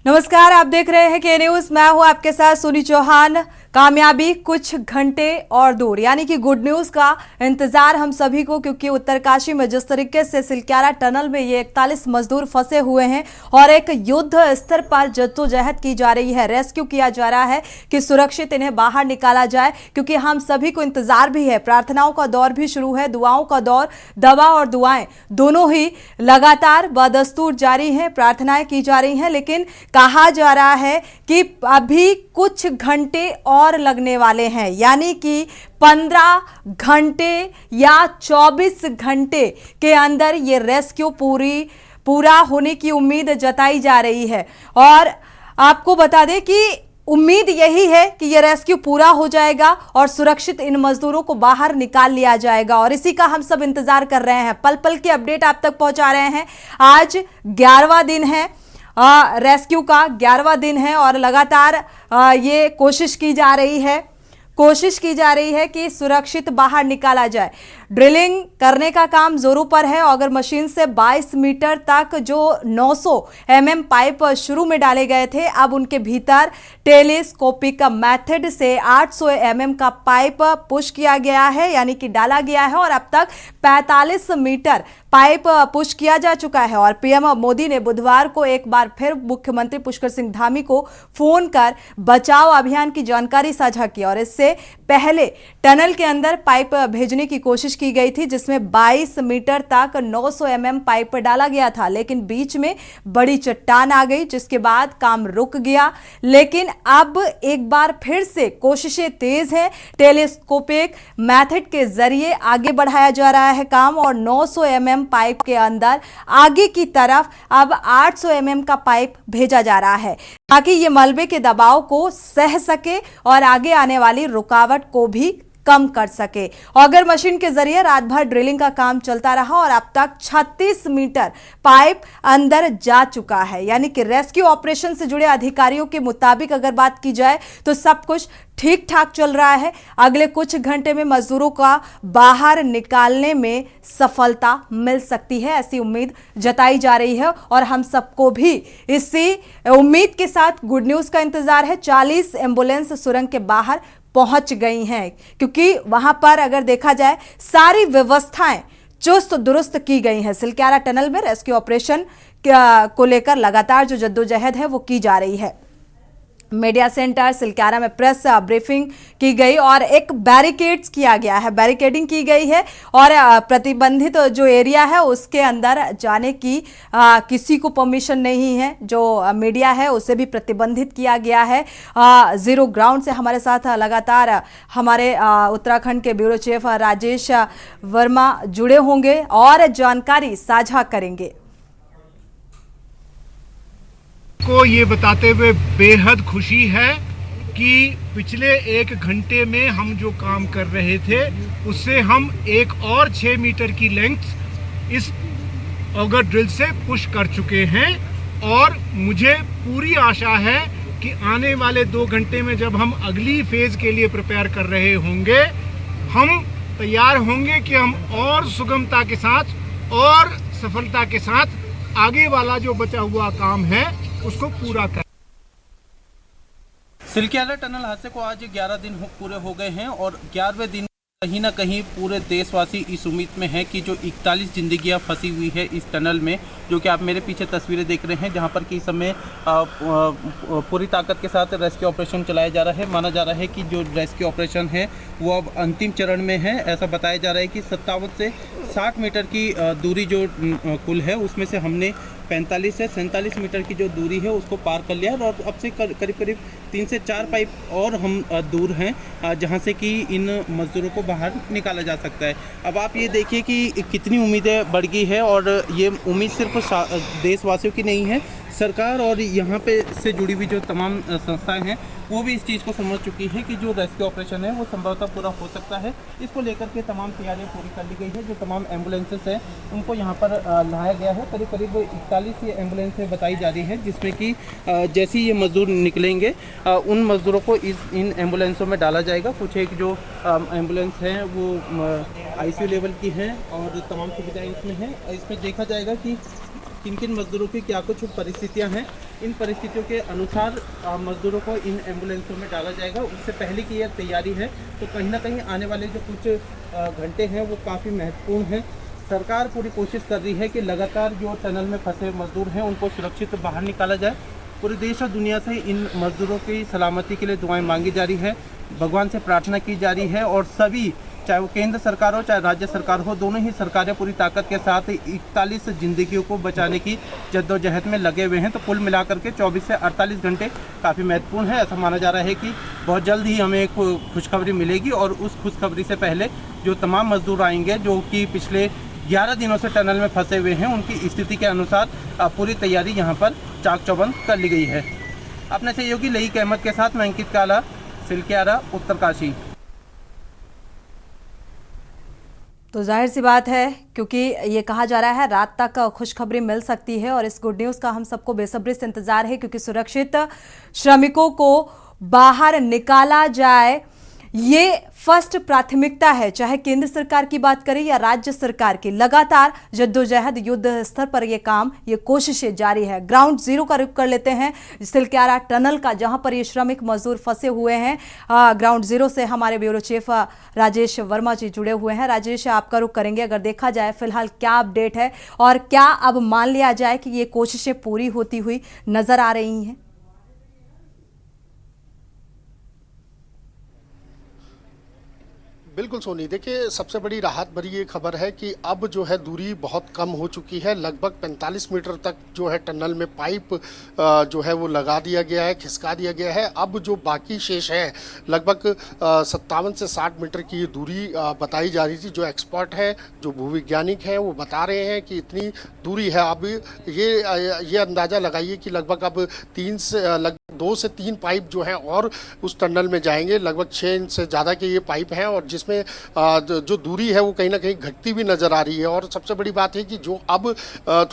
नमस्कार, आप देख रहे हैं के न्यूज। मैं हूं आपके साथ सुनी चौहान। कामयाबी कुछ घंटे और दूर, यानी कि गुड न्यूज का इंतजार हम सभी को, क्योंकि उत्तरकाशी में जिस तरीके से सिलक्यारा टनल में ये 41 मजदूर फंसे हुए हैं और एक युद्ध स्तर पर जद्दोजहद की जा रही है, रेस्क्यू किया जा रहा है कि सुरक्षित इन्हें बाहर निकाला जाए, क्योंकि हम सभी को इंतजार भी है। प्रार्थनाओं का दौर भी शुरू है, दुआओं का दौर। दवा और दुआएं दोनों ही लगातार बदस्तूर जारी हैं, प्रार्थनाएं की जा रही हैं, लेकिन कहा जा रहा है कि अभी कुछ घंटे और लगने वाले हैं, यानी कि 15 घंटे या 24 घंटे के अंदर ये रेस्क्यू पूरा होने की उम्मीद जताई जा रही है। और आपको बता दें कि उम्मीद यही है कि ये रेस्क्यू पूरा हो जाएगा और सुरक्षित इन मजदूरों को बाहर निकाल लिया जाएगा, और इसी का हम सब इंतजार कर रहे हैं। पल पल की अपडेट आप तक पहुंचा रहे हैं। आज 11वां दिन है, रेस्क्यू का 11वां दिन है और लगातार ये कोशिश की जा रही है कि सुरक्षित बाहर निकाला जाए। ड्रिलिंग करने का काम जोरों पर है। अगर मशीन से 22 मीटर तक जो 900 mm पाइप शुरू में डाले गए थे, अब उनके भीतर टेलीस्कोपिक मेथड से 800 mm का पाइप पुश किया गया है, यानी कि डाला गया है, और अब तक 45 मीटर पाइप पुश किया जा चुका है। और पीएम मोदी ने बुधवार को एक बार फिर मुख्यमंत्री पुष्कर सिंह धामी को फोन कर बचाव अभियान की जानकारी साझा की, और इससे पहले टनल के अंदर पाइप भेजने की कोशिश की गई थी, जिसमें 22 मीटर तक 900 mm पाइप डाला गया था, लेकिन बीच में बड़ी चट्टान आ गई, जिसके बाद काम रुक गया। लेकिन अब एक बार फिर से कोशिशें तेज हैं। टेलीस्कोपिक मेथड के जरिए आगे बढ़ाया जा रहा है काम, और 900 mm पाइप के अंदर आगे की तरफ अब 800 mm का पाइप भेजा जा रहा है, ताकि ये मलबे के दबाव को सह सके और आगे आने वाली रुकावट को भी कम कर सके। अगर मशीन के जरिए रात भर ड्रिलिंग का काम चलता रहा और अब तक 36 मीटर पाइप अंदर जा चुका है, यानी कि रेस्क्यू ऑपरेशन से जुड़े अधिकारियों के मुताबिक अगर बात की जाए तो सब कुछ ठीक ठाक चल रहा है। अगले कुछ घंटे में मजदूरों का बाहर निकालने में सफलता मिल सकती है, ऐसी उम्मीद जताई जा रही है, और हम सबको भी इसी उम्मीद के साथ गुड न्यूज का इंतजार है। 40 एम्बुलेंस सुरंग के बाहर पहुंच गई हैं, क्योंकि वहां पर अगर देखा जाए सारी व्यवस्थाएं चुस्त दुरुस्त की गई हैं। सिलक्यारा टनल में रेस्क्यू ऑपरेशन को लेकर लगातार जो जद्दोजहद है वो की जा रही है। मीडिया सेंटर सिलक्यारा में प्रेस ब्रीफिंग की गई और एक बैरिकेड्स किया गया है, बैरिकेडिंग की गई है, और प्रतिबंधित जो एरिया है उसके अंदर जाने की किसी को परमिशन नहीं है। जो मीडिया है उसे भी प्रतिबंधित किया गया है। जीरो ग्राउंड से हमारे साथ लगातार हमारे उत्तराखंड के ब्यूरो चीफ राजेश वर्मा जुड़े होंगे और जानकारी साझा करेंगे। को ये बताते हुए बेहद खुशी है कि पिछले 1 घंटे में हम जो काम कर रहे थे उससे हम एक और 6 मीटर की लेंथ इस ऑगर ड्रिल से पुश कर चुके हैं, और मुझे पूरी आशा है कि आने वाले 2 घंटे में जब हम अगली फेज के लिए प्रिपेयर कर रहे होंगे, हम तैयार होंगे कि हम और सुगमता के साथ और सफलता के साथ आगे वाला जो बचा हुआ काम है उसको पूरा कर। सिलक्यारा टनल हादसे को आज 11 दिन पूरे हो गए हैं, और 11वें दिन कहीं ना कहीं पूरे देशवासी इस उम्मीद में है कि जो 41 जिंदगियां फंसी हुई है इस टनल में, जो कि आप मेरे पीछे तस्वीरें देख रहे हैं, जहां पर कि इस समय पूरी ताकत के साथ रेस्क्यू ऑपरेशन चलाया जा रहा है। माना जा रहा है कि जो रेस्क्यू ऑपरेशन है वो अब अंतिम चरण में है। ऐसा बताया जा रहा है कि 57 से 60 मीटर की दूरी जो कुल है उसमें से हमने 45 से 47 मीटर की जो दूरी है उसको पार कर लिया, और अब से करीब 3 से 4 पाइप और हम दूर हैं जहां से कि इन मजदूरों को बाहर निकाला जा सकता है। अब आप ये देखिए कि कितनी उम्मीदें बढ़ गई है, और ये उम्मीद सिर्फ देशवासियों की नहीं है, सरकार और यहाँ पे से जुड़ी हुई जो तमाम संस्थाएं हैं वो भी इस चीज़ को समझ चुकी है कि जो रेस्क्यू ऑपरेशन है वो संभवतः पूरा हो सकता है। इसको लेकर के तमाम तैयारियां पूरी कर ली गई है। जो तमाम एम्बुलेंसेस हैं उनको यहाँ पर लाया गया है। करीब 41 ये एम्बुलेंसें बताई जा रही हैं, जिसमें कि जैसे ही ये मजदूर निकलेंगे उन मजदूरों को इन एम्बुलेंसों में डाला जाएगा। कुछ एक जो एम्बुलेंस हैं वो ICU लेवल की हैं और तमाम सुविधाएँ इसमें हैं। इसमें देखा जाएगा कि किन किन मजदूरों की क्या कुछ परिस्थितियां हैं। इन परिस्थितियों के अनुसार मजदूरों को इन एम्बुलेंसों में डाला जाएगा। उससे पहले की यह तैयारी है, तो कहीं ना कहीं आने वाले जो कुछ घंटे हैं वो काफ़ी महत्वपूर्ण हैं। सरकार पूरी कोशिश कर रही है कि लगातार जो टनल में फंसे मजदूर हैं उनको सुरक्षित बाहर निकाला जाए। पूरे देश और दुनिया से इन मजदूरों की सलामती के लिए दुआएं मांगी जा रही है, भगवान से प्रार्थना की जा रही है। और सभी, चाहे वो केंद्र सरकार हो चाहे राज्य सरकार हो, दोनों ही सरकारें पूरी ताकत के साथ 41 जिंदगियों को बचाने की जद्दोजहद में लगे हुए हैं। तो कुल मिलाकर के 24 से 48 घंटे काफ़ी महत्वपूर्ण है। ऐसा माना जा रहा है कि बहुत जल्द ही हमें एक खुशखबरी मिलेगी और उस खुशखबरी से पहले जो तमाम मजदूर आएंगे जो कि पिछले 11 दिनों से टनल में फंसे हुए हैं, उनकी स्थिति के अनुसार पूरी तैयारी यहाँ पर चाक चौबंद कर ली गई है। अपने सहयोगी लईक अहमद के साथ मैं अंकित काला, सिलक्यारा, उत्तरकाशी। तो जाहिर सी बात है, क्योंकि ये कहा जा रहा है रात तक खुशखबरी मिल सकती है और इस गुड न्यूज़ का हम सबको बेसब्री से इंतजार है, क्योंकि सुरक्षित श्रमिकों को बाहर निकाला जाए, ये फर्स्ट प्राथमिकता है। चाहे केंद्र सरकार की बात करें या राज्य सरकार की, लगातार जद्दोजहद युद्ध स्तर पर ये काम, ये कोशिशें जारी है। ग्राउंड जीरो का रुख कर लेते हैं सिलक्यारा टनल का, जहां पर ये श्रमिक मजदूर फंसे हुए हैं। ग्राउंड जीरो से हमारे ब्यूरो चीफ राजेश वर्मा जी जुड़े हुए हैं। राजेश, आपका रुख करेंगे। अगर देखा जाए फिलहाल क्या अपडेट है और क्या अब मान लिया जाए कि ये कोशिशें पूरी होती हुई नजर आ रही हैं? बिल्कुल सोनी, देखिए सबसे बड़ी राहत भरी ये खबर है कि अब जो है दूरी बहुत कम हो चुकी है। लगभग 45 मीटर तक जो है टनल में पाइप जो है वो लगा दिया गया है, खिसका दिया गया है। अब जो बाकी शेष है लगभग 57 से 60 मीटर की ये दूरी बताई जा रही थी। जो एक्सपर्ट है, जो भूविज्ञानिक हैं, वो बता रहे हैं कि इतनी दूरी है। अब ये अंदाज़ा लगाइए कि लगभग अब 2 से 3 पाइप जो हैं और उस टनल में जाएंगे। लगभग 6 इंच से ज़्यादा के ये पाइप हैं और जिसमें जो दूरी है वो कहीं ना कहीं घटती भी नज़र आ रही है। और सबसे बड़ी बात है कि जो अब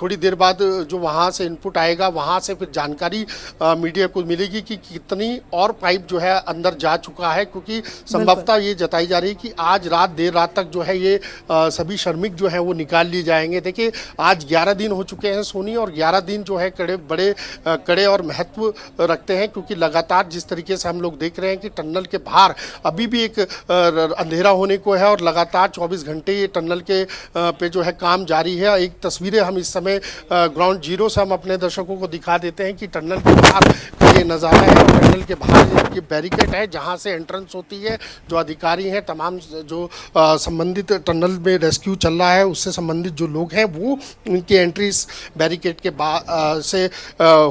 थोड़ी देर बाद जो वहाँ से इनपुट आएगा, वहाँ से फिर जानकारी मीडिया को मिलेगी कि कितनी और पाइप जो है अंदर जा चुका है, क्योंकि संभवतः ये जताई जा रही है कि आज रात देर रात तक जो है ये सभी श्रमिक जो है वो निकाल लिए जाएंगे। देखिए आज 11 दिन हो चुके हैं सोनी, और 11 दिन जो है कड़े और महत्व रखते हैं, क्योंकि लगातार जिस तरीके से हम लोग देख रहे हैं कि टनल के बाहर अभी भी एक अंधेरा होने को है और लगातार 24 घंटे ये टनल के पे जो है काम जारी है। एक तस्वीरें हम इस समय ग्राउंड जीरो से हम अपने दर्शकों को दिखा देते हैं कि टनल के बाहर ये नज़ारा है और टनल के बाहर ये बैरिकेड है जहां से एंट्रेंस होती है। जो अधिकारी हैं, तमाम जो संबंधित टनल में रेस्क्यू चल रहा है उससे संबंधित जो लोग हैं, वो उनकी एंट्री इस बैरिकेड के से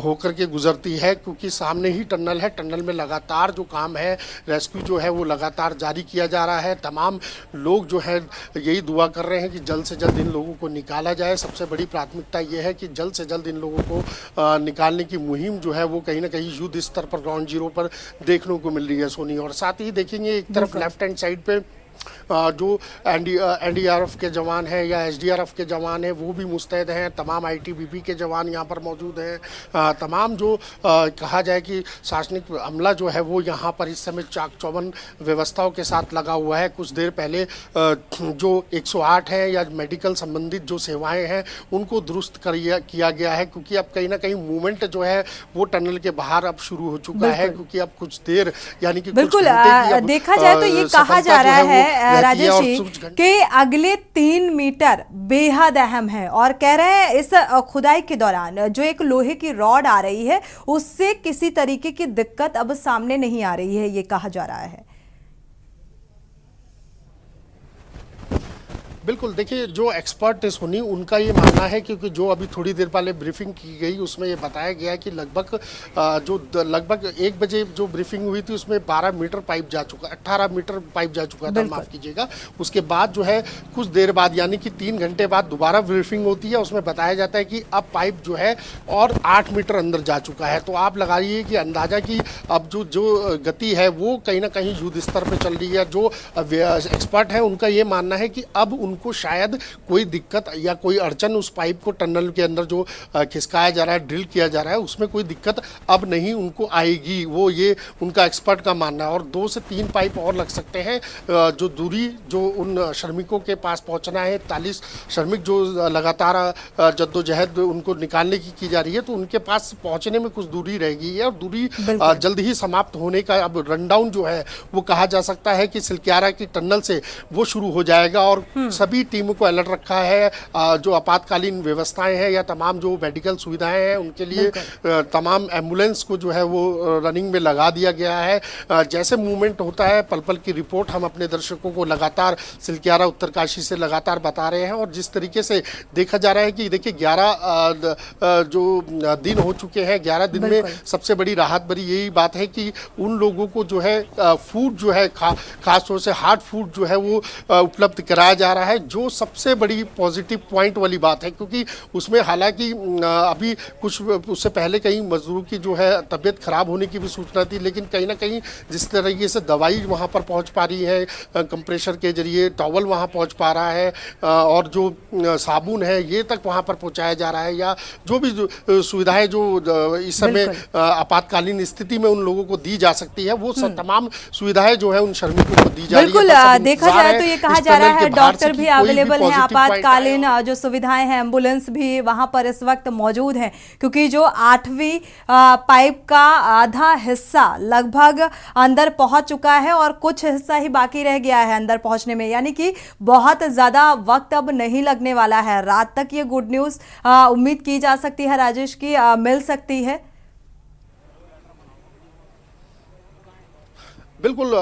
होकर के गुजरती है, क्योंकि सामने ही टनल है। टनल में लगातार जो काम है, रेस्क्यू जो है वो लगातार जारी किया जा रहा है। तमाम लोग जो है यही दुआ कर रहे हैं कि जल्द से जल्द इन लोगों को निकाला जाए। सबसे बड़ी प्राथमिकता ये है कि जल्द से जल्द इन लोगों को निकालने की मुहिम जो है वो कहीं ना कहीं युद्ध स्तर पर ग्राउंड जीरो पर देखने को मिल रही है सोनी। और साथ ही देखेंगे एक तरफ लेफ्ट हैंड साइड पे जो एनडीआरएफ के जवान हैं या एसडीआरएफ के जवान हैं वो भी मुस्तैद हैं। तमाम आईटीबीपी के जवान यहाँ पर मौजूद हैं। तमाम जो कहा जाए कि शासनिक अमला जो है वो यहाँ पर इस समय चाक चौबंद व्यवस्थाओं के साथ लगा हुआ है। कुछ देर पहले जो 108 है या मेडिकल संबंधित जो सेवाएं हैं उनको दुरुस्त किया गया है, क्योंकि अब कहीं ना कहीं मूवमेंट जो है वो टनल के बाहर अब शुरू हो चुका है, क्योंकि अब कुछ देर यानी कि बिल्कुल देखा जाए तो ये कहा जा रहा है राजेश जी कि अगले 3 मीटर बेहद अहम है, और कह रहे हैं इस खुदाई के दौरान जो एक लोहे की रॉड आ रही है उससे किसी तरीके की दिक्कत अब सामने नहीं आ रही है, ये कहा जा रहा है। बिल्कुल, देखिए जो एक्सपर्ट सुनी उनका ये मानना है, क्योंकि जो अभी थोड़ी देर पहले ब्रीफिंग की गई उसमें ये बताया गया कि लगभग 1 बजे जो ब्रीफिंग हुई थी उसमें 12 मीटर पाइप जा चुका, 18 मीटर पाइप जा चुका था, माफ़ कीजिएगा। उसके बाद जो है कुछ देर बाद यानी कि 3 घंटे बाद दोबारा ब्रीफिंग होती है, उसमें बताया जाता है कि अब पाइप जो है और 8 मीटर अंदर जा चुका है। तो आप लगाइए कि अंदाज़ा कि अब जो गति है वो कहीं ना कहीं युद्ध स्तर पर चल रही है। जो एक्सपर्ट है उनका ये मानना है कि अब उनको शायद कोई दिक्कत या कोई अड़चन उस पाइप को टनल के अंदर जो खिसकाया जा रहा है, ड्रिल किया जा रहा है, उसमें कोई दिक्कत अब नहीं उनको आएगी। वो ये उनका एक्सपर्ट का मानना है। और 2 से 3 पाइप और लग सकते हैं। जो दूरी जो उन श्रमिकों के पास पहुंचना है, 41 श्रमिक जो लगातार जद्दोजहद उनको निकालने की जा रही है, तो उनके पास पहुंचने में कुछ दूरी रहेगी और दूरी जल्द ही समाप्त होने का अब रनडाउन जो है वो कहा जा सकता है कि सिलक्यारा की टनल से वो शुरू हो जाएगा। और सभी टीमों को अलर्ट रखा है। जो आपातकालीन व्यवस्थाएं हैं या तमाम जो मेडिकल सुविधाएं हैं उनके लिए तमाम एम्बुलेंस को जो है वो रनिंग में लगा दिया गया है। जैसे मूवमेंट होता है पल पल की रिपोर्ट हम अपने दर्शकों को लगातार सिलक्यारा उत्तरकाशी से लगातार बता रहे हैं। और जिस तरीके से देखा जा रहा है कि देखिए 11 जो दिन हो चुके हैं, 11 दिन में सबसे बड़ी राहत भरी यही बात है कि उन लोगों को जो है फूड जो है खास तौर से हार्ड फूड जो है वो उपलब्ध कराया जा रहा है, जो सबसे बड़ी पॉजिटिव पॉइंट वाली बात है। क्योंकि उसमें हालांकि अभी कुछ उससे पहले कहीं मजदूरों की जो है तबीयत खराब होने की भी सूचना थी, लेकिन कहीं ना कहीं जिस तरीके से दवाई वहाँ पर पहुँच पा रही है, कंप्रेशर के जरिए टॉवल वहाँ पहुँच पा रहा है और जो साबुन है ये तक वहाँ पर पहुँचाया जा रहा है, या जो भी सुविधाएं जो इस समय आपातकालीन स्थिति में उन लोगों को दी जा सकती है, वो तमाम सुविधाएं जो है उन श्रमिकों को दी जा रही है। बिल्कुल देखा जाए तो ये कहा जा रहा है डॉक्टर भी अवेलेबल हैं, आपातकालीन जो सुविधाएं हैं, एम्बुलेंस भी वहां पर इस वक्त मौजूद हैं। क्योंकि जो 8वीं पाइप का आधा हिस्सा लगभग अंदर पहुंच चुका है और कुछ हिस्सा ही बाकी रह गया है अंदर पहुंचने में, यानी कि बहुत ज्यादा वक्त अब नहीं लगने वाला है। रात तक ये गुड न्यूज उम्मीद की जा सकती है राजेश की मिल सकती है। बिल्कुल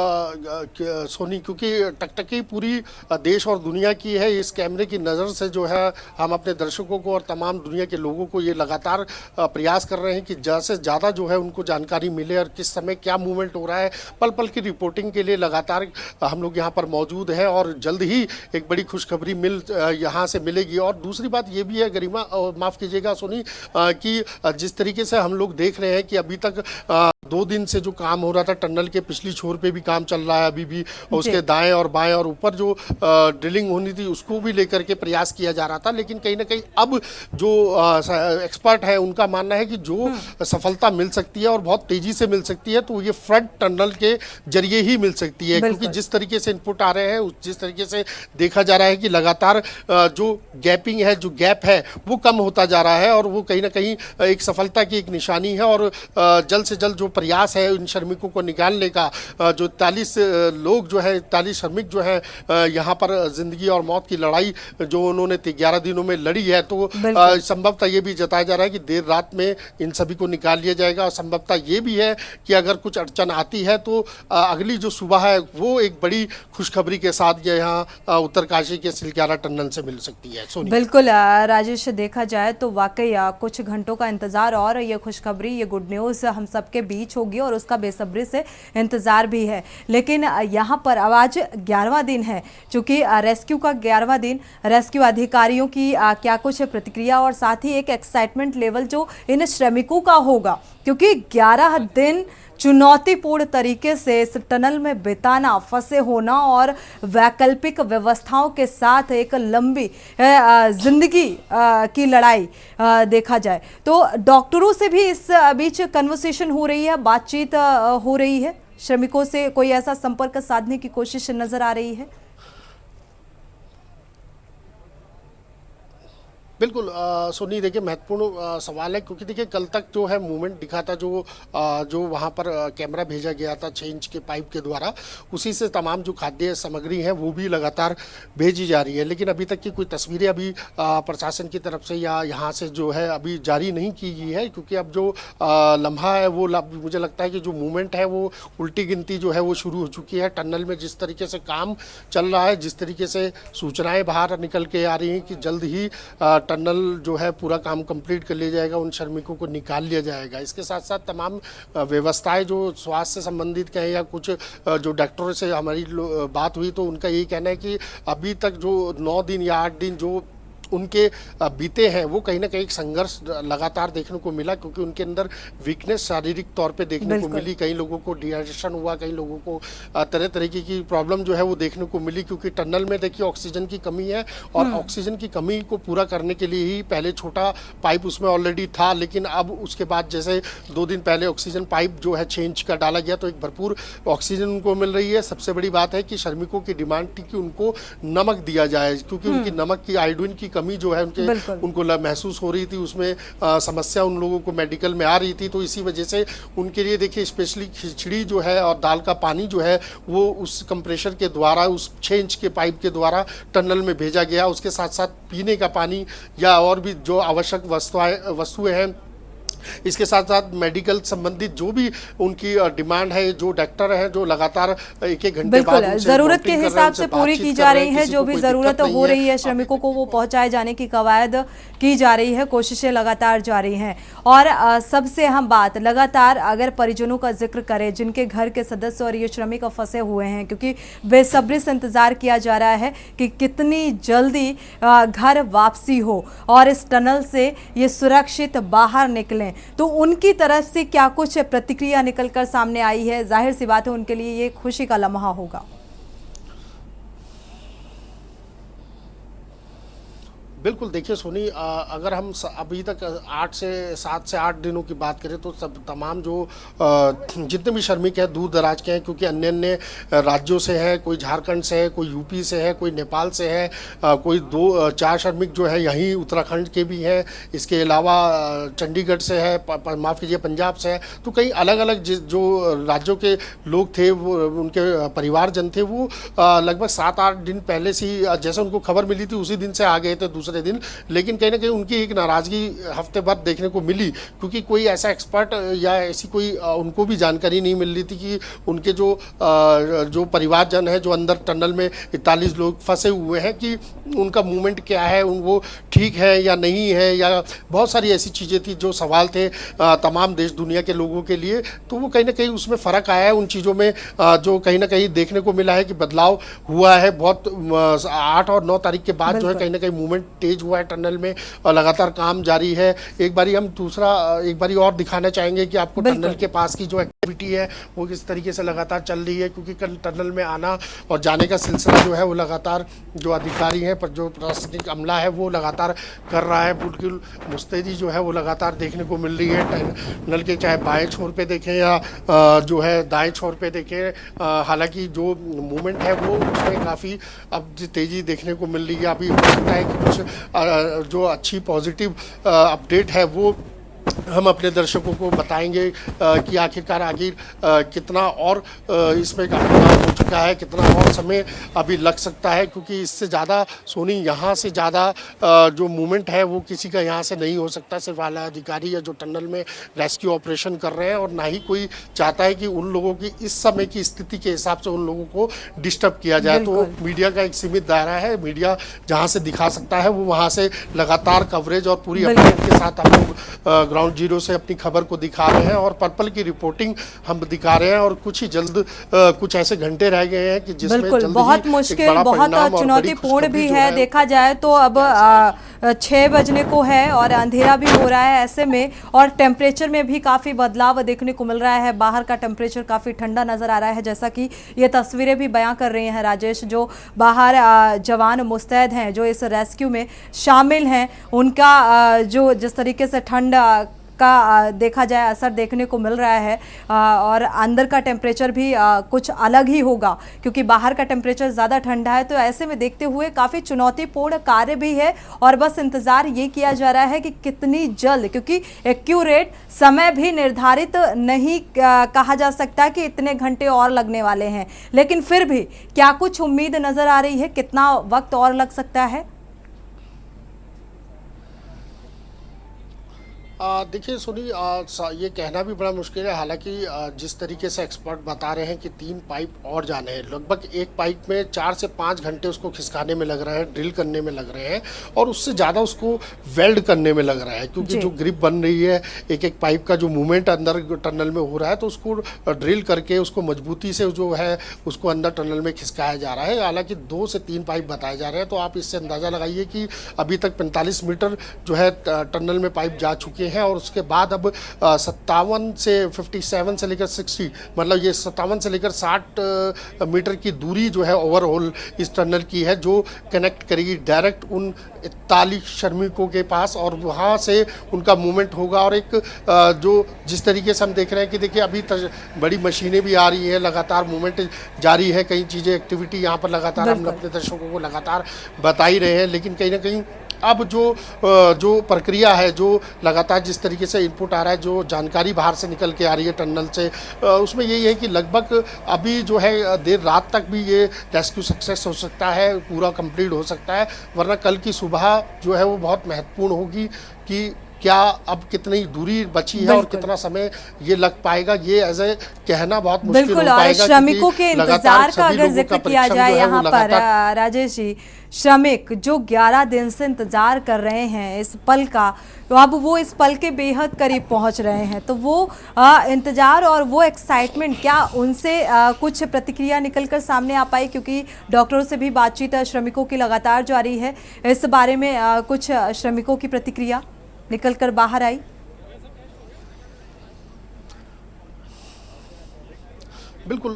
सोनी, क्योंकि टकटकी पूरी देश और दुनिया की है। इस कैमरे की नज़र से जो है हम अपने दर्शकों को और तमाम दुनिया के लोगों को ये लगातार प्रयास कर रहे हैं कि ज़्यादा से ज़्यादा जो है उनको जानकारी मिले और किस समय क्या मूवमेंट हो रहा है। पल पल की रिपोर्टिंग के लिए लगातार हम लोग यहाँ पर मौजूद हैं और जल्द ही एक बड़ी खुशखबरी यहाँ से मिलेगी। और दूसरी बात ये भी है गरिमा, माफ़ कीजिएगा सोनी, कि जिस तरीके से हम लोग देख रहे हैं कि अभी तक 2 दिन से जो काम हो रहा था टनल के पिछली छोर पे भी काम चल रहा है अभी भी, उसके दाएं और बाएं और ऊपर जो ड्रिलिंग होनी थी उसको भी लेकर के प्रयास किया जा रहा था। लेकिन कहीं ना कहीं अब जो एक्सपर्ट है उनका मानना है कि जो सफलता मिल सकती है और बहुत तेजी से मिल सकती है तो ये फ्रंट टनल के जरिए ही मिल सकती है। क्योंकि जिस तरीके से इनपुट आ रहे हैं, जिस तरीके से देखा जा रहा है कि लगातार जो गैपिंग है, जो गैप है वो कम होता जा रहा है और वो कहीं ना कहीं एक सफलता की एक निशानी है। और जल्द से जल्द जो प्रयास है इन श्रमिकों को निकालने का, जो 41 लोग जो है, 41 श्रमिक जो है यहाँ पर जिंदगी और मौत की लड़ाई जो उन्होंने 11 दिनों में लड़ी है, तो संभवतः ये भी जताया जा रहा है कि देर रात में इन सभी को निकाल लिया जाएगा। और संभवतः ये भी है कि अगर कुछ अड़चन आती है तो अगली जो सुबह है वो एक बड़ी खुशखबरी के साथ यहाँ उत्तरकाशी के सिलक्यारा टनल से मिल सकती है। सोनी, बिल्कुल राजेश, देखा जाए तो वाकई कुछ घंटों का इंतजार और ये खुशखबरी, ये गुड न्यूज़ हम सबके बीच होगी और उसका बेसब्री से इंतजार भी है। लेकिन यहाँ पर आज 11वां दिन है, चूंकि रेस्क्यू का 11वां दिन, रेस्क्यू अधिकारियों की क्या कुछ प्रतिक्रिया और साथ ही एक एक्साइटमेंट लेवल जो इन श्रमिकों का होगा, क्योंकि 11 दिन चुनौतीपूर्ण तरीके से इस टनल में बिताना, फंसे होना और वैकल्पिक व्यवस्थाओं के साथ एक लंबी जिंदगी की लड़ाई देखा जाए तो डॉक्टरों से भी इस बीच कन्वर्सेशन हो रही है, बातचीत हो रही है, श्रमिकों से कोई ऐसा संपर्क साधने की कोशिश नजर आ रही है? बिल्कुल सोनी, देखिए महत्वपूर्ण सवाल है, क्योंकि देखिए कल तक जो है मूवमेंट दिखा था, जो वहाँ पर कैमरा भेजा गया था 6 इंच के पाइप के द्वारा, उसी से तमाम जो खाद्य सामग्री है वो भी लगातार भेजी जा रही है। लेकिन अभी तक की कोई तस्वीरें अभी प्रशासन की तरफ से या यहाँ से जो है अभी जारी नहीं की गई है, क्योंकि अब जो लम्हा है वो मुझे लगता है कि जो मूवमेंट है वो उल्टी गिनती जो है वो शुरू हो चुकी है। टनल में जिस तरीके से काम चल रहा है, जिस तरीके से सूचनाएँ बाहर निकल के आ रही हैं कि जल्द ही टनल जो है पूरा काम कंप्लीट कर लिया जाएगा, उन श्रमिकों को निकाल लिया जाएगा। इसके साथ साथ तमाम व्यवस्थाएं जो स्वास्थ्य से संबंधित कहें या कुछ जो डॉक्टरों से हमारी बात हुई तो उनका यही कहना है कि अभी तक जो 9 दिन या 8 दिन जो उनके बीते हैं वो कहीं ना कहीं संघर्ष लगातार देखने को मिला, क्योंकि उनके अंदर वीकनेस शारीरिक तौर पे देखने को मिली। कई लोगों को डिहाइड्रेशन हुआ, कई लोगों को तरह तरीके की प्रॉब्लम जो है वो देखने को मिली, क्योंकि टनल में देखिए ऑक्सीजन की कमी है और ऑक्सीजन की कमी को पूरा करने के लिए ही पहले छोटा पाइप उसमें ऑलरेडी था, लेकिन अब उसके बाद जैसे 2 दिन पहले ऑक्सीजन पाइप जो है चेंज कर डाला गया, तो एक भरपूर ऑक्सीजन उनको मिल रही है। सबसे बड़ी बात है कि श्रमिकों की डिमांड थी कि उनको नमक दिया जाए, क्योंकि उनकी नमक की आयोडीन की कमी जो है उनको महसूस हो रही थी, उसमें समस्या उन लोगों को मेडिकल में आ रही थी। तो इसी वजह से उनके लिए देखिए स्पेशली खिचड़ी जो है और दाल का पानी जो है वो उस कंप्रेशर के द्वारा, उस 6 इंच के पाइप के द्वारा टनल में भेजा गया। उसके साथ साथ पीने का पानी या और भी जो आवश्यक वस्तुएं हैं, इसके साथ साथ मेडिकल संबंधित जो भी उनकी डिमांड है, जो डॉक्टर हैं जो लगातार एक घंटे बाद जरूरत के हिसाब से पूरी की जा रही है। जो भी जरूरत हो रही है श्रमिकों को वो पहुंचाए जाने की कवायद की जा रही है, कोशिशें लगातार जारी हैं। और सबसे अहम बात, लगातार अगर परिजनों का जिक्र करें जिनके घर के सदस्य और ये श्रमिक फंसे हुए हैं, क्योंकि बेसब्री से इंतजार किया जा रहा है कि कितनी जल्दी घर वापसी हो और इस टनल से ये सुरक्षित बाहर निकलें, तो उनकी तरफ से क्या कुछ प्रतिक्रिया निकलकर सामने आई है। जाहिर सी बात है उनके लिए ये खुशी का लम्हा होगा। बिल्कुल, देखिए सोनी, अगर हम अभी तक 7 से 8 दिनों की बात करें तो सब तमाम जो जितने भी श्रमिक हैं दूर दराज के हैं, क्योंकि अन्य अन्य राज्यों से हैं, कोई झारखंड से है, कोई यूपी से है, कोई नेपाल से है, कोई 2-4 श्रमिक जो है यहीं उत्तराखंड के भी हैं, इसके अलावा चंडीगढ़ से है, माफ़ कीजिए पंजाब से है। तो कई अलग अलग जो राज्यों के लोग थे, वो उनके परिवारजन थे, वो लगभग 7-8 दिन पहले से ही जैसे उनको खबर मिली थी उसी दिन से आ गए थे दूसरे दिन। लेकिन कहीं ना कहीं उनकी एक नाराज़गी हफ्ते भर देखने को मिली, क्योंकि कोई ऐसा एक्सपर्ट या ऐसी कोई उनको भी जानकारी नहीं मिल रही थी कि उनके जो परिवारजन है जो अंदर टनल में 41 लोग फंसे हुए हैं कि उनका मूवमेंट क्या है, वो ठीक है या नहीं है, या बहुत सारी ऐसी चीज़ें थी जो सवाल थे तमाम देश दुनिया के लोगों के लिए। तो वो कहीं ना कहीं उसमें फ़र्क आया है उन चीज़ों में, जो कहीं ना कहीं देखने को मिला है कि बदलाव हुआ है बहुत। 8 और 9 तारीख के बाद जो है कहीं ना कहीं मूवमेंट तेज हुआ है टनल में और लगातार काम जारी है। एक बारी और दिखाना चाहेंगे कि आपको टनल के पास की जो एक्टिविटी है वो किस तरीके से लगातार चल रही है, क्योंकि कल टनल में आना और जाने का सिलसिला जो है वो लगातार जो अधिकारी हैं पर जो प्रशासनिक अमला है वो लगातार कर रहा है। बिल्कुल मुस्तैदी जो है वो लगातार देखने को मिल रही है टनल के, चाहे बाएं छोर पे देखें या जो है दाएं छोर पे देखें। हालांकि जो मूवमेंट है वो उसमें काफ़ी अब तेज़ी देखने को मिल रही है। अभी हो सकता है कि कुछ जो अच्छी पॉजिटिव अपडेट है वो हम अपने दर्शकों को बताएंगे कि आखिरकार कितना और इसमें काम हो चुका है, कितना और समय अभी लग सकता है, क्योंकि इससे ज़्यादा सोनी यहाँ से ज़्यादा जो मूवमेंट है वो किसी का यहाँ से नहीं हो सकता। सिर्फ आला अधिकारी या जो टनल में रेस्क्यू ऑपरेशन कर रहे हैं, और ना ही कोई चाहता है कि उन लोगों की इस समय की स्थिति के हिसाब से उन लोगों को डिस्टर्ब किया जाए। तो मीडिया का एक सीमित दायरा है, मीडिया जहाँ से दिखा सकता है वो वहाँ से लगातार कवरेज और पूरी अपडेट के साथ हम लोग ग्राउंड जीरो से अपनी खबर को दिखा रहे हैं और पर्पल की रिपोर्टिंग हम दिखा रहे हैं। और कुछ ही जल्द कुछ ऐसे घंटे रह गए हैं कि जिसमें बिल्कुल बहुत मुश्किल, बहुत चुनौतीपूर्ण भी है। देखा जाए तो अब 6 बजने को है और अंधेरा भी हो रहा है ऐसे में, और टेम्परेचर में भी काफ़ी बदलाव देखने को मिल रहा है। बाहर का टेम्परेचर काफ़ी ठंडा नज़र आ रहा है, जैसा कि ये तस्वीरें भी बयां कर रही हैं राजेश। जो बाहर जवान मुस्तैद हैं जो इस रेस्क्यू में शामिल हैं, उनका जो जिस तरीके से ठंड का देखा जाए असर देखने को मिल रहा है, और अंदर का टेम्परेचर भी कुछ अलग ही होगा क्योंकि बाहर का टेम्परेचर ज़्यादा ठंडा है। तो ऐसे में देखते हुए काफ़ी चुनौतीपूर्ण कार्य भी है, और बस इंतज़ार ये किया जा रहा है कि कितनी जल्द, क्योंकि एक्यूरेट समय भी निर्धारित नहीं कहा जा सकता कि इतने घंटे और लगने वाले हैं, लेकिन फिर भी क्या कुछ उम्मीद नज़र आ रही है, कितना वक्त और लग सकता है? देखिए सोनी, ये कहना भी बड़ा मुश्किल है। हालांकि जिस तरीके से एक्सपर्ट बता रहे हैं कि 3 पाइप और जाने हैं, लगभग एक पाइप में 4 से 5 घंटे उसको खिसकाने में लग रहे हैं, ड्रिल करने में लग रहे हैं, और उससे ज़्यादा उसको वेल्ड करने में लग रहा है, क्योंकि जो ग्रिप बन रही है, एक एक पाइप का जो मूवमेंट अंदर टनल में हो रहा है, तो उसको ड्रिल करके उसको मजबूती से जो है उसको अंदर टनल में खिसकाया जा रहा है। हालांकि 2 से 3 पाइप बताए जा रहे हैं, तो आप इससे अंदाज़ा लगाइए कि अभी तक 45 मीटर जो है टनल में पाइप जा चुके हैं, और उसके बाद अब 57 से 57 से लेकर 60, मतलब ये 57 से लेकर 60 मीटर की दूरी जो है ओवरऑल इस टनल की है, जो कनेक्ट करेगी डायरेक्ट उन 41 श्रमिकों के पास, और वहाँ से उनका मूवमेंट होगा। और एक जो जिस तरीके से हम देख रहे हैं कि देखिए अभी बड़ी मशीनें भी आ रही है, लगातार मूवमेंट जारी है, कई चीज़ें एक्टिविटी यहाँ पर लगातार हम अपने दर्शकों को लगातार बता ही रहे हैं। लेकिन कहीं ना कहीं अब जो प्रक्रिया है, जो लगातार जिस तरीके से इनपुट आ रहा है, जो जानकारी बाहर से निकल के आ रही है टनल से, उसमें यही है कि लगभग अभी जो है देर रात तक भी ये रेस्क्यू सक्सेस हो सकता है, पूरा कंप्लीट हो सकता है, वरना कल की सुबह जो है वो बहुत महत्वपूर्ण होगी कि क्या अब कितनी दूरी बची है और कितना समय ये लग पाएगा। ये एज ए कहना बहुत मुश्किल हो पाएगा। श्रमिकों के इंतजार का अगर जिक्र किया जाए यहाँ पर राजेश जी, श्रमिक जो 11 दिन से इंतजार कर रहे हैं इस पल का, तो अब वो इस पल के बेहद करीब पहुंच रहे हैं, तो वो इंतजार और वो एक्साइटमेंट, क्या उनसे कुछ प्रतिक्रिया निकलकर सामने आ पाई? क्योंकि डॉक्टरों से भी बातचीत श्रमिकों की लगातार जारी है, इस बारे में कुछ श्रमिकों की प्रतिक्रिया निकल कर बाहर आई? बिल्कुल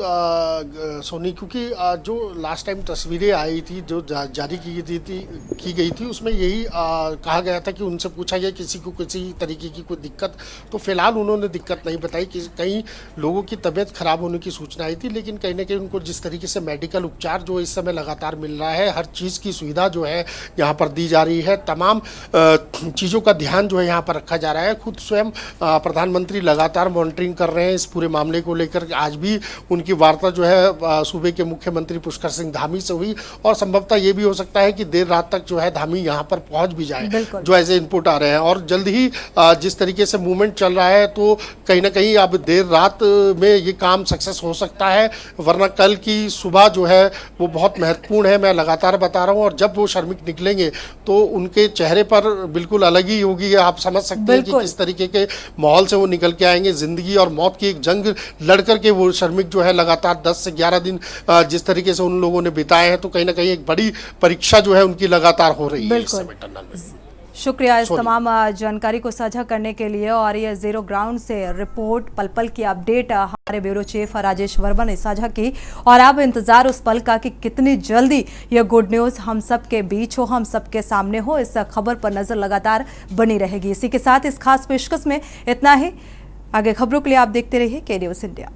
सोनी, क्योंकि जो लास्ट टाइम तस्वीरें आई थी जो जारी की गई थी, उसमें यही कहा गया था कि उनसे पूछा गया किसी को किसी तरीके की कोई दिक्कत, तो फिलहाल उन्होंने दिक्कत नहीं बताई। कि कई लोगों की तबीयत खराब होने की सूचना आई थी, लेकिन कहीं ना कहीं उनको जिस तरीके से मेडिकल उपचार जो इस समय लगातार मिल रहा है, हर चीज़ की सुविधा जो है यहाँ पर दी जा रही है, तमाम चीज़ों का ध्यान जो है यहाँ पर रखा जा रहा है। खुद स्वयं प्रधानमंत्री लगातार मॉनिटरिंग कर रहे हैं इस पूरे मामले को लेकर। आज भी उनकी वार्ता जो है सूबे के मुख्यमंत्री पुष्कर सिंह धामी से हुई, और संभवतः ये भी हो सकता है कि देर रात तक जो है धामी यहाँ पर पहुँच भी जाए, जो एज ए इनपुट आ रहे हैं। और जल्द ही जिस तरीके से मूवमेंट चल रहा है, तो कहीं ना कहीं अब देर रात में ये काम सक्सेस हो सकता है, वरना कल की सुबह जो है वो बहुत महत्वपूर्ण है। मैं लगातार बता रहा हूँ, और जब वो श्रमिक निकलेंगे तो उनके चेहरे पर बिल्कुल अलग ही होगी। आप समझ सकते हैं कि किस तरीके के माहौल से वो निकल के आएंगे। जिंदगी और मौत की एक जंग लड़ करके वो श्रमिक जो है लगातार 10 से 11 दिन जिस तरीके से उन लोगों ने बिताए हैं, तो कहीं ना कहीं एक बड़ी परीक्षा जो है उनकी लगातार हो रही है इस समय टनल में। शुक्रिया इस तमाम जानकारी को साझा करने के लिए। और ये जीरो ग्राउंड से रिपोर्ट, पल पल की अपडेट हमारे ब्यूरो चीफ राजेश वर्मा ने साझा की। और अब इंतजार उस पल का कि कितनी जल्दी ये गुड न्यूज़ हम सब के बीच हो, हम सब के सामने हो। इस खबर पर नजर लगातार बनी रहेगी। इसी के साथ इस खास पेशकश में इतना ही। आगे खबरों के लिए आप देखते रहिए के न्यूज़ इंडिया।